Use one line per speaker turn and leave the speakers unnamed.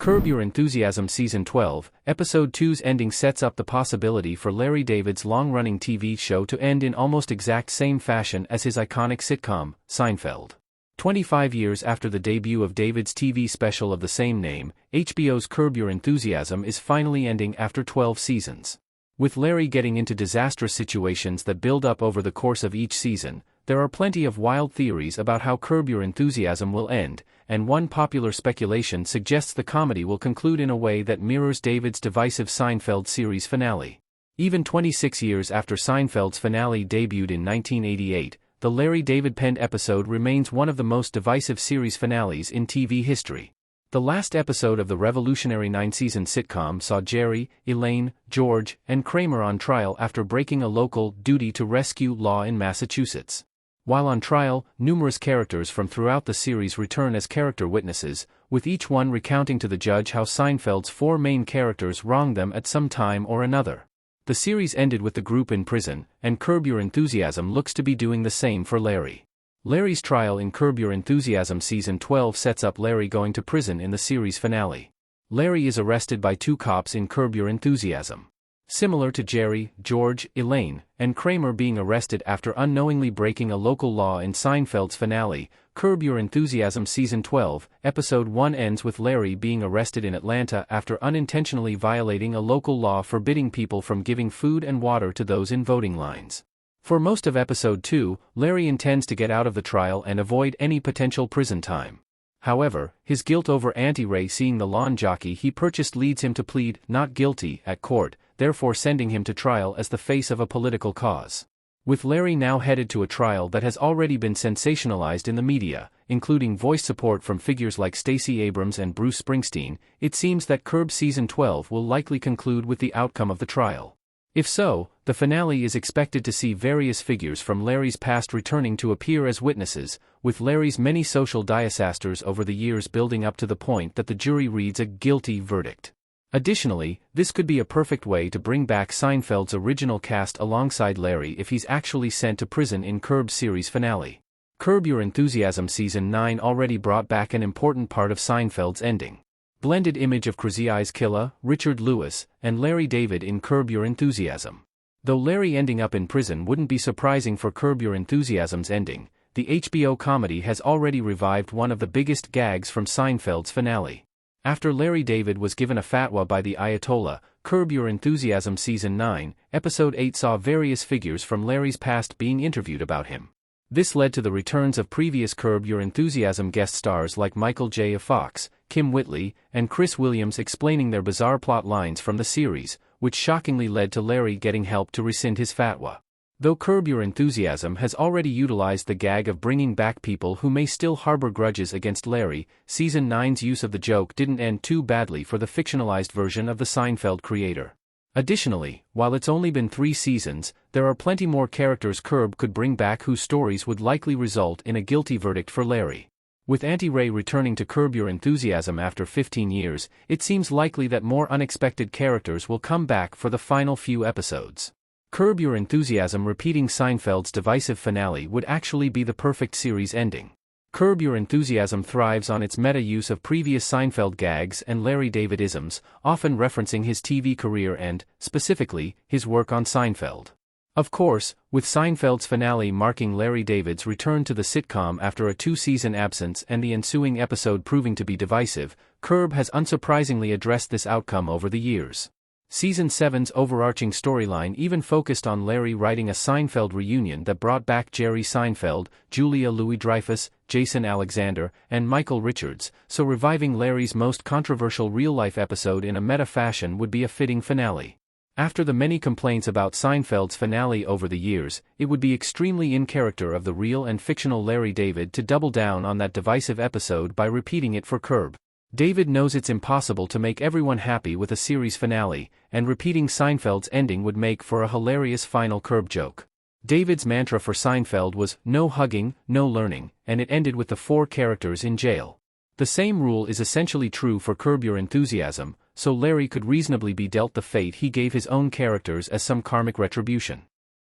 Curb Your Enthusiasm Season 12, Episode 2's ending sets up the possibility for Larry David's long-running TV show to end in almost exact same fashion as his iconic sitcom, Seinfeld. 25 years after the debut of David's TV special of the same name, HBO's Curb Your Enthusiasm is finally ending after 12 seasons. With Larry getting into disastrous situations that build up over the course of each season, there are plenty of wild theories about how Curb Your Enthusiasm will end, and one popular speculation suggests the comedy will conclude in a way that mirrors David's divisive Seinfeld series finale. Even 26 years after Seinfeld's finale debuted in 1988, the Larry David penned episode remains one of the most divisive series finales in TV history. The last episode of the revolutionary 9-season sitcom saw Jerry, Elaine, George, and Kramer on trial after breaking a local duty to rescue law in Massachusetts. While on trial, numerous characters from throughout the series return as character witnesses, with each one recounting to the judge how Seinfeld's four main characters wronged them at some time or another. The series ended with the group in prison, and Curb Your Enthusiasm looks to be doing the same for Larry. Larry's trial in Curb Your Enthusiasm Season 12 sets up Larry going to prison in the series finale. Larry is arrested by two cops in Curb Your Enthusiasm. Similar to Jerry, George, Elaine, and Kramer being arrested after unknowingly breaking a local law in Seinfeld's finale, Curb Your Enthusiasm Season 12, Episode 1 ends with Larry being arrested in Atlanta after unintentionally violating a local law forbidding people from giving food and water to those in voting lines. For most of Episode 2, Larry intends to get out of the trial and avoid any potential prison time. However, his guilt over Auntie Ray seeing the lawn jockey he purchased leads him to plead not guilty at court, therefore sending him to trial as the face of a political cause. With Larry now headed to a trial that has already been sensationalized in the media, including voice support from figures like Stacey Abrams and Bruce Springsteen, it seems that Curb Season 12 will likely conclude with the outcome of the trial. If so, the finale is expected to see various figures from Larry's past returning to appear as witnesses, with Larry's many social disasters over the years building up to the point that the jury reads a guilty verdict. Additionally, this could be a perfect way to bring back Seinfeld's original cast alongside Larry if he's actually sent to prison in Curb's series finale. Curb Your Enthusiasm Season 9 already brought back an important part of Seinfeld's ending. Blended image of Crazy Eyes Killa, Richard Lewis, and Larry David in Curb Your Enthusiasm. Though Larry ending up in prison wouldn't be surprising for Curb Your Enthusiasm's ending, the HBO comedy has already revived one of the biggest gags from Seinfeld's finale. After Larry David was given a fatwa by the Ayatollah, Curb Your Enthusiasm Season 9, Episode 8 saw various figures from Larry's past being interviewed about him. This led to the returns of previous Curb Your Enthusiasm guest stars like Michael J. of Fox, Kim Whitley, and Chris Williams explaining their bizarre plot lines from the series, which shockingly led to Larry getting help to rescind his fatwa. Though Curb Your Enthusiasm has already utilized the gag of bringing back people who may still harbor grudges against Larry, Season 9's use of the joke didn't end too badly for the fictionalized version of the Seinfeld creator. Additionally, while it's only been 3 seasons, there are plenty more characters Curb could bring back whose stories would likely result in a guilty verdict for Larry. With Auntie Ray returning to Curb Your Enthusiasm after 15 years, it seems likely that more unexpected characters will come back for the final few episodes. Curb Your Enthusiasm repeating Seinfeld's divisive finale would actually be the perfect series ending. Curb Your Enthusiasm thrives on its meta use of previous Seinfeld gags and Larry David-isms, often referencing his TV career and, specifically, his work on Seinfeld. Of course, with Seinfeld's finale marking Larry David's return to the sitcom after a 2-season absence and the ensuing episode proving to be divisive, Curb has unsurprisingly addressed this outcome over the years. Season 7's overarching storyline even focused on Larry writing a Seinfeld reunion that brought back Jerry Seinfeld, Julia Louis-Dreyfus, Jason Alexander, and Michael Richards, so reviving Larry's most controversial real-life episode in a meta fashion would be a fitting finale. After the many complaints about Seinfeld's finale over the years, it would be extremely in character of the real and fictional Larry David to double down on that divisive episode by repeating it for Curb. David knows it's impossible to make everyone happy with a series finale, and repeating Seinfeld's ending would make for a hilarious final Curb joke. David's mantra for Seinfeld was, no hugging, no learning, and it ended with the 4 characters in jail. The same rule is essentially true for Curb Your Enthusiasm, so Larry could reasonably be dealt the fate he gave his own characters as some karmic retribution.